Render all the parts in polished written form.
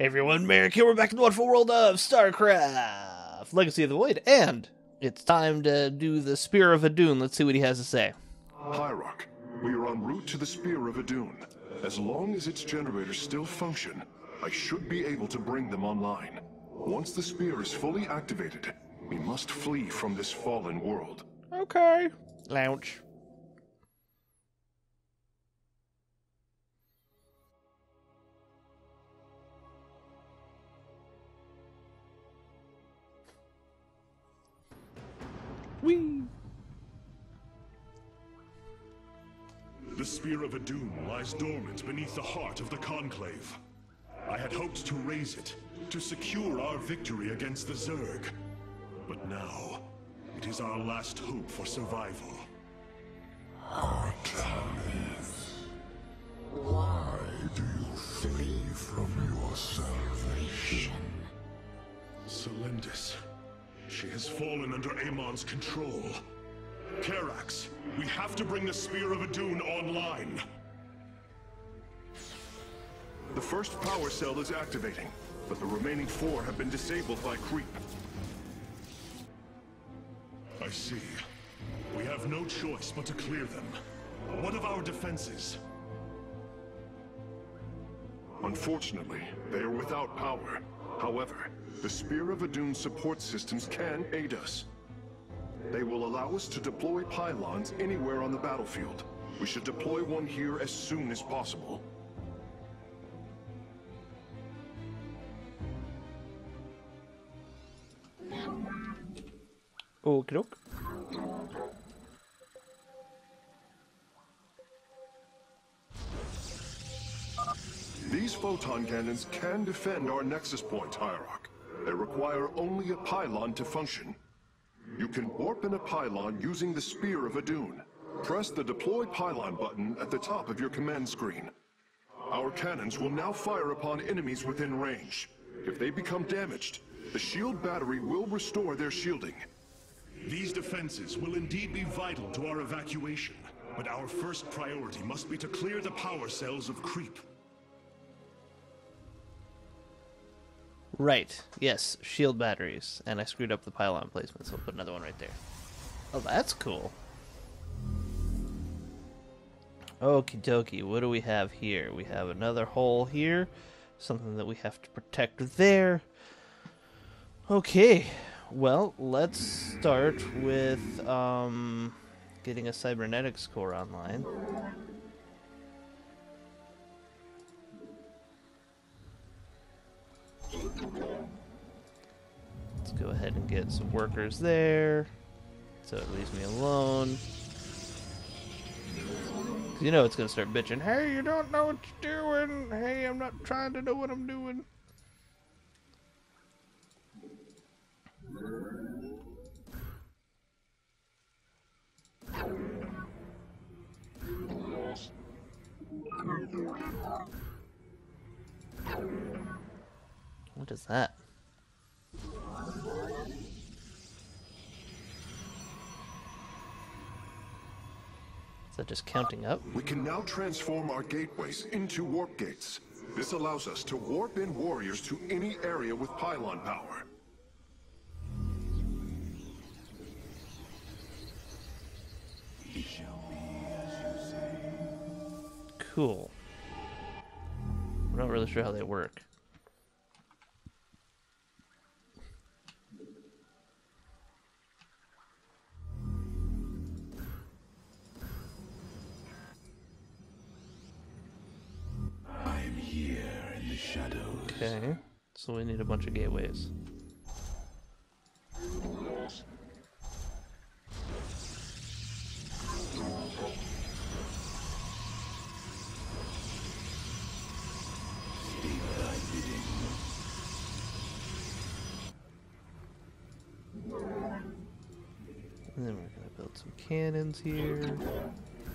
Hey everyone, Merrick here. We're back in the wonderful world of StarCraft, Legacy of the Void, and it's time to do the Spear of Adun. Let's see what he has to say. Hierarch, we are en route to the Spear of Adun. As long as its generators still function, I should be able to bring them online. Once the spear is fully activated, we must flee from this fallen world. Okay. Lounge. Whee! The Spear of Adun lies dormant beneath the heart of the Conclave. I had hoped to raise it, to secure our victory against the Zerg. But now, it is our last hope for survival. Arcturus, why do you flee from your salvation? Celendis. She has fallen under Amon's control. Karax, we have to bring the Spear of Adun online. The first power cell is activating, but the remaining 4 have been disabled by creep. I see. We have no choice but to clear them. What of our defenses? Unfortunately, they are without power. However, the Spear of Adun support systems can aid us. They will allow us to deploy pylons anywhere on the battlefield. We should deploy one here as soon as possible. Okie doke. These photon cannons can defend our nexus point, Hierarch. They require only a pylon to function. You can warp in a pylon using the Spear of Adun. Press the Deploy Pylon button at the top of your command screen. Our cannons will now fire upon enemies within range. If they become damaged, the shield battery will restore their shielding. These defenses will indeed be vital to our evacuation, but our first priority must be to clear the power cells of creep. Right. Yes, shield batteries. And I screwed up the pylon placement, so I'll put another one right there. Oh, that's cool. Okie dokie. What do we have here? We have another hole here. Something that we have to protect there. Okay. Well, let's start with getting a cybernetics core online. Let's go ahead and get some workers there, so it leaves me alone. You know it's gonna start bitching. Hey, you don't know what you're doing. Hey, I'm not trying to know what I'm doing. What is that? Is that just counting up? We can now transform our gateways into warp gates. This allows us to warp in warriors to any area with pylon power. Cool. I'm not really sure how they work. I am here in the shadows. Okay, so we need a bunch of gateways. And then we're going to build some cannons here,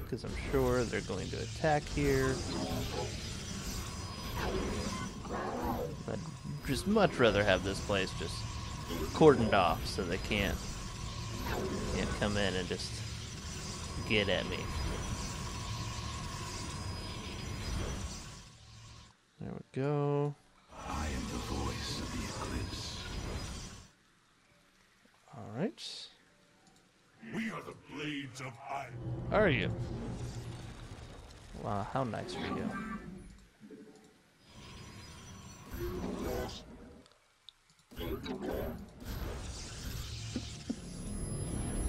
because I'm sure they're going to attack here. I'd just much rather have this place just cordoned off so they can't come in and just get at me. There we go. I Lords. We are the blades of iron. Are you? Wow, how nice are you?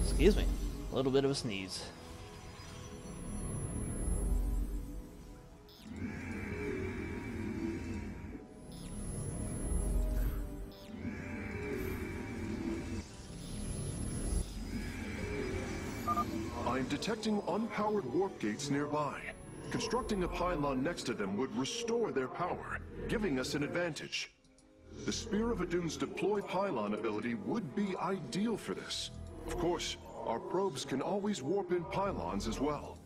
Excuse me. A little bit of a sneeze. I'm detecting unpowered warp gates nearby. Constructing a pylon next to them would restore their power, giving us an advantage. The Spear of Adun's deploy pylon ability would be ideal for this. Of course, our probes can always warp in pylons as well.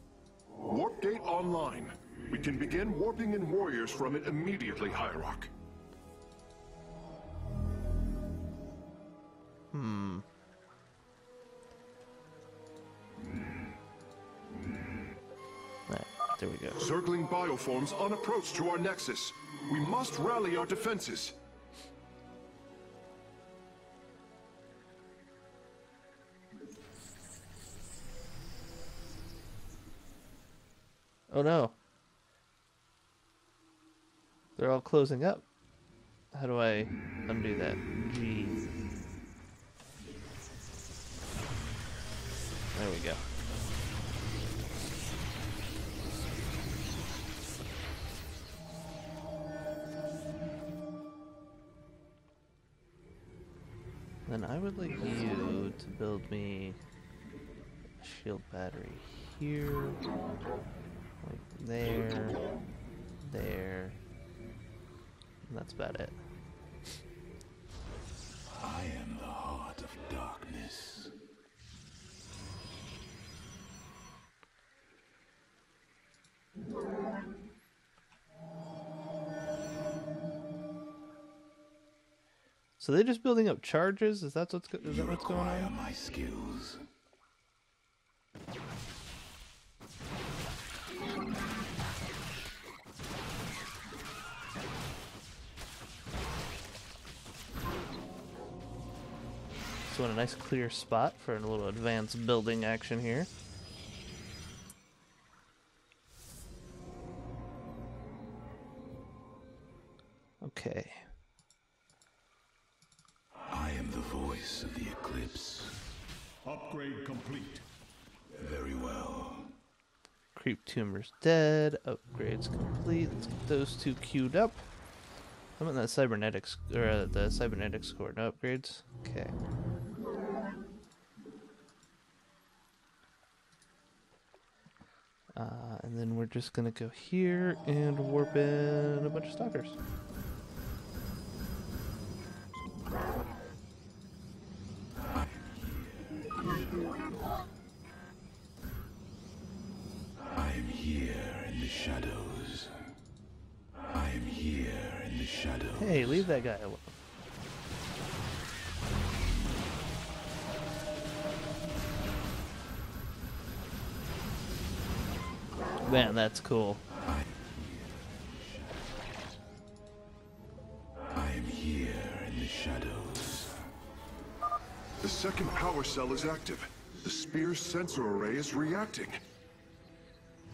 Warp gate online. We can begin warping in warriors from it immediately, Hierarch. There we go. Zergling bioforms on approach to our nexus. We must rally our defenses. Oh no. They're all closing up. How do I undo that? G. There we go. Then I would like you to build me a shield battery here, like there, there, and that's about it. I am the heart of darkness. So they're just building up charges? Is that what's going on? My skills. So in a nice clear spot for a little advanced building action here. Okay. I am the voice of the eclipse. Upgrade complete. Very well. Creep tumor's dead. Upgrades complete. Let's get those two queued up. How about that cybernetics or the cybernetics core? No upgrades. Okay. And then we're just gonna go here and warp in a bunch of stalkers. I am here in the shadows. I am here in the shadows. Hey, leave that guy alone. Man, that's cool. I am here in the shadows. The second power cell is active. The spear's sensor array is reacting.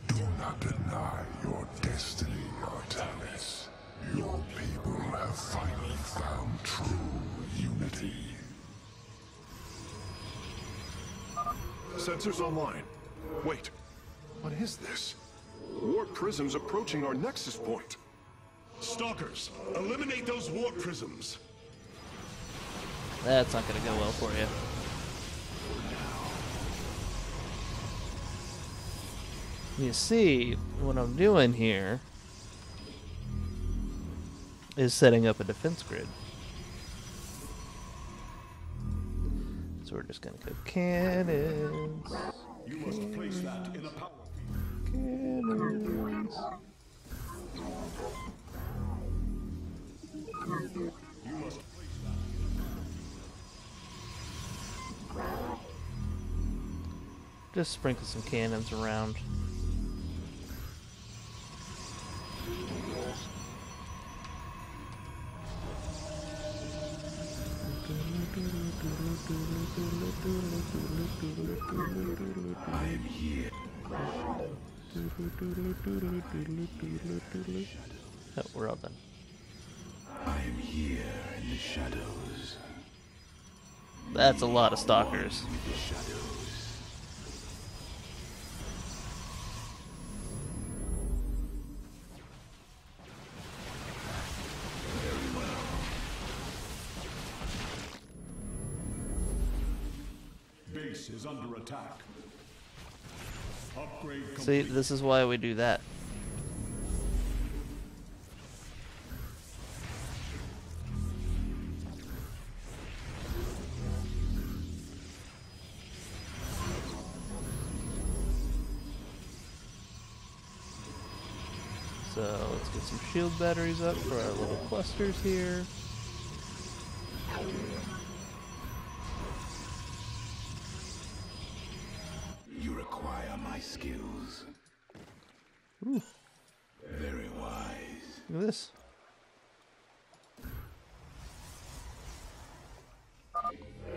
Do not deny your destiny, Arcturus. Your people have finally found true unity. Sensors online. Wait, what is this? Warp prisms approaching our nexus point. Stalkers, eliminate those warp prisms. That's not gonna go well for you. You see, what I'm doing here is setting up a defense grid. So we're just gonna go cannons. You must place that in a power field. Cannons. You must place Just sprinkle some cannons around. I'm here. Oh, we're all done. I'm here in the shadows. That's a lot of stalkers. With the shadows. Base is under attack. Upgrade complete. See, this is why we do that. So let's get some shield batteries up for our little clusters here. You require my skills. Ooh, Very wise. look at this.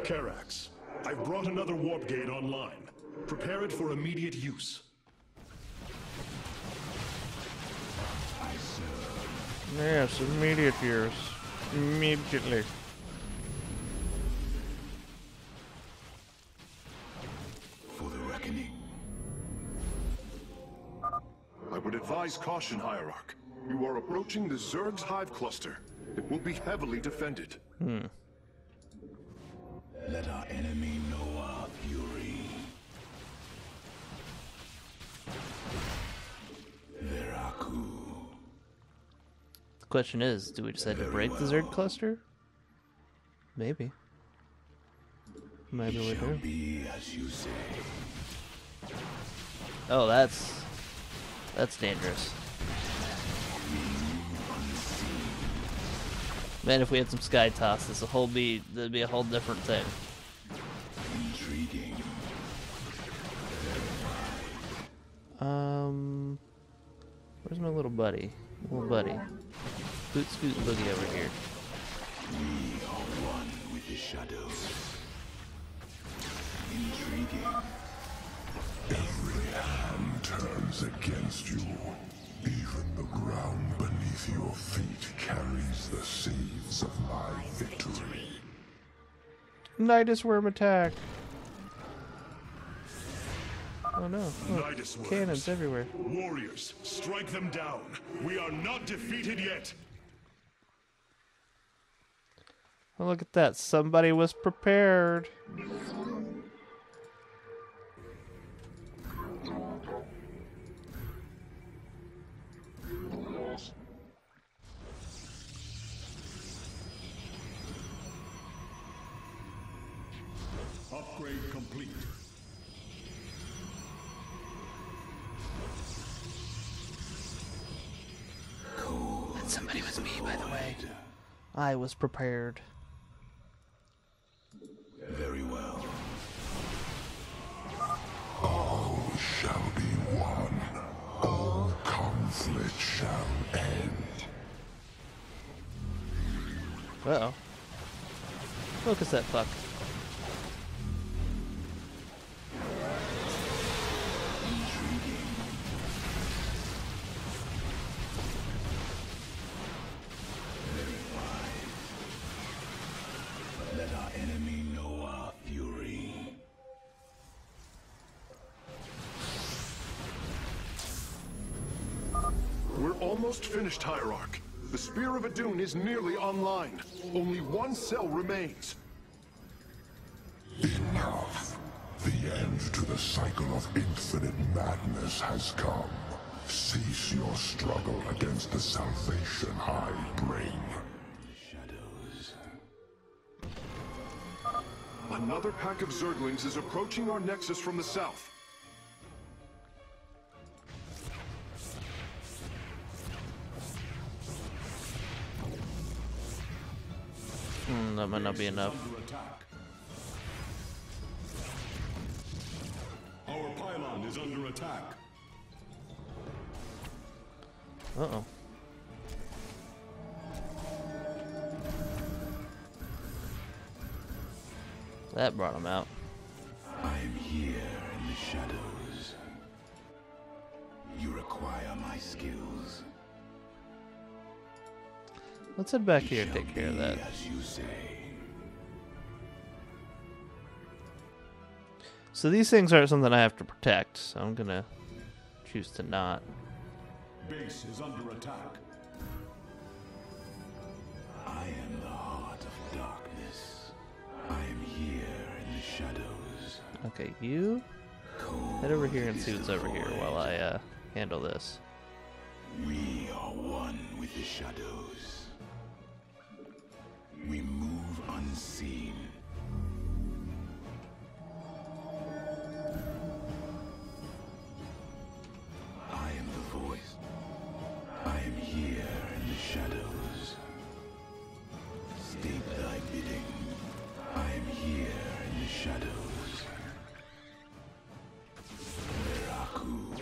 Karax, I've brought another warp gate online. Prepare it for immediate use. I serve. Yes, immediate use. Immediately. For the reckoning. I would advise caution, Hierarch. You are approaching the Zerg's hive cluster. It will be heavily defended. Let our enemy know our fury. Veraku. The question is, do we decide to break the Zerg cluster? Maybe. Maybe we It shall do. be as you say. Oh, that's dangerous. Man, if we had some sky toss, that'd be a whole different thing. Intriguing. Where's my little buddy? Little buddy. Scoot, scoot, boogie over here. We are one with the shadows. Intriguing. Every hand turns against you. Even the ground beneath your feet carries the seeds of my victory. Nidus worm attack! Oh no. Look, Nidus worms. cannons everywhere. Warriors, strike them down. We are not defeated yet. Oh, look at that. Somebody was prepared. Upgrade complete. Cold. Somebody was me, by the way. I was prepared. Very well. All shall be one. All conflict shall end. Uh-oh. Focus that fuck. Let our enemy know our fury. We're almost finished, Hierarch. The Spear of Adun is nearly online. Only one cell remains. Enough. The end to the cycle of infinite madness has come. Cease your struggle against the salvation I bring. Shadows. Another pack of Zerglings is approaching our nexus from the south. That might not be enough. Under attack. Our pylon is under attack. Uh-oh. That brought him out. I am here in the shadows. You require my skills. Let's head back here and take care of that. As you say. So these things aren't something I have to protect, so I'm gonna choose to not. Base is under attack. I am the heart of darkness. I am here in the shadows. Okay, you head over here and see what's over here while I handle this. We are one with the shadows. We move unseen. I am the voice. I am here in the shadows. State thy bidding. I am here in the shadows. Miraku.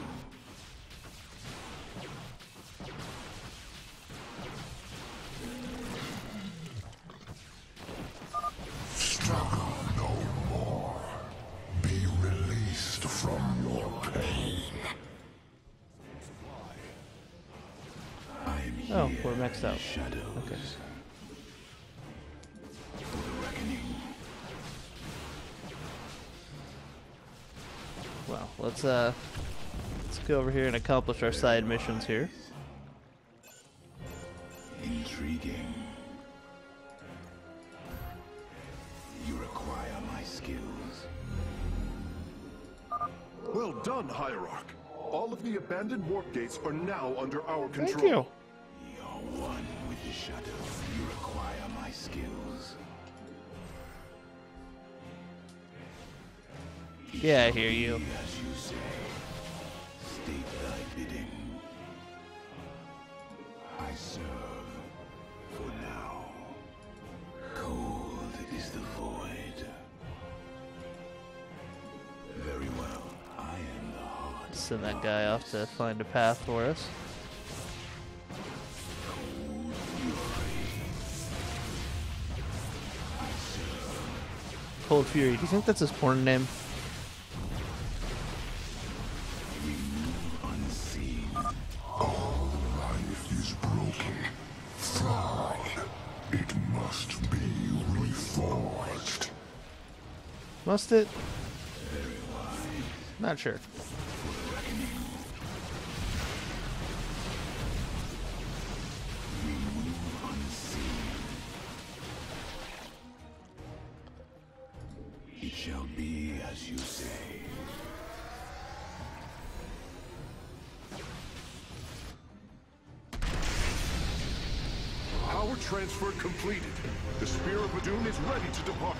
Struggle no more. Be released from your pain. I am here Oh, we're maxed out. in the shadows. Okay. For the reckoning. Well, let's go over here and accomplish our side missions here. Intriguing. You require my skills. Well done, Hierarch. All of the abandoned warp gates are now under our control. Thank you. You're one with the shadows. You require my skills. Yeah, I hear you. As you say, state thy bidding. I serve for now. Cold is the void. Very well. I am the heart. Send that guy off to find a path for us. Cold fury. I serve. Cold Fury. Do you think that's his porn name? We move unseen. All life is broken, flawed. It must be reforged. Must it? Not sure. We move unseen. It shall be as you say. Power transfer completed. The Spear of Adun is ready to depart.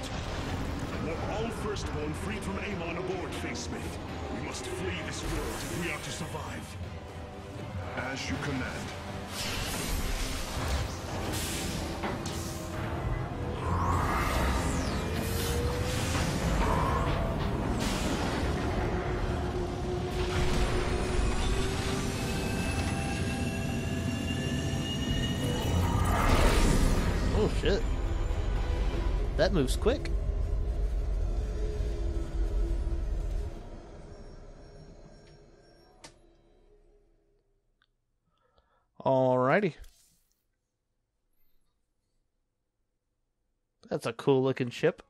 Want all firstborn freed from Amon aboard, Facesmith. We must flee this world if we are to survive. As you command. Oh shit. That moves quick. Alrighty. That's a cool looking ship.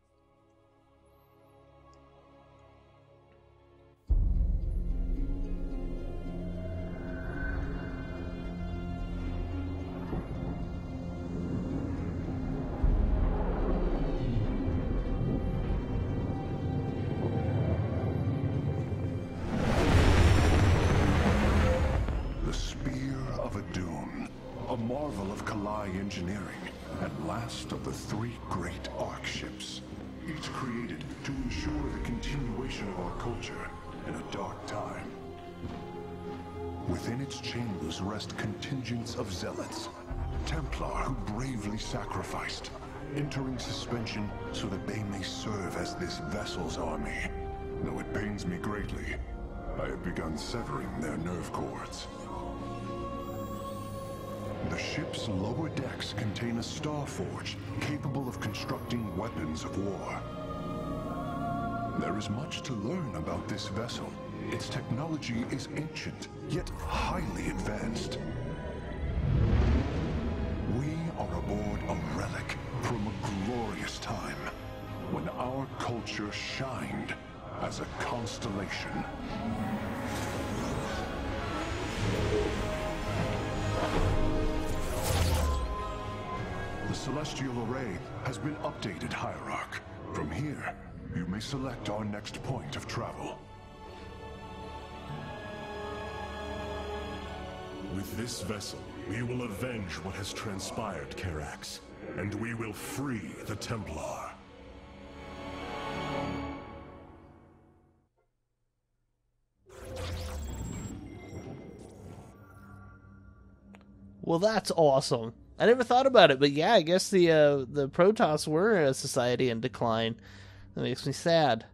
The Spear of Adun, a marvel of Kalai engineering, and last of the three great Ark ships, each created to ensure the continuation of our culture in a dark time. Within its chambers rest contingents of zealots, Templar who bravely sacrificed, entering suspension so that they may serve as this vessel's army. Though it pains me greatly, I have begun severing their nerve cords. The ship's lower decks contain a star forge capable of constructing weapons of war. There is much to learn about this vessel. Its technology is ancient, yet highly advanced. We are aboard a relic from a glorious time, when our culture shined as a constellation. The celestial array has been updated, Hierarch. From here, you may select our next point of travel. With this vessel, we will avenge what has transpired, Karax, and we will free the Templar. Well, that's awesome. I never thought about it, but yeah, I guess the Protoss were a society in decline. That makes me sad.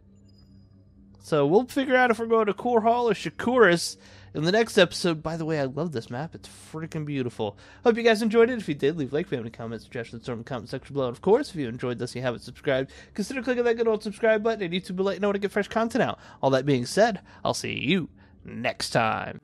So we'll figure out if we're going to Core Hall or Shakuras in the next episode. By the way, I love this map. It's freaking beautiful. Hope you guys enjoyed it. If you did, leave a like. If you have any comments, suggestions, throw them in the comment section below. And of course, if you enjoyed this and you haven't subscribed, consider clicking that good old subscribe button, and YouTube will let you know when to get fresh content out. All that being said, I'll see you next time.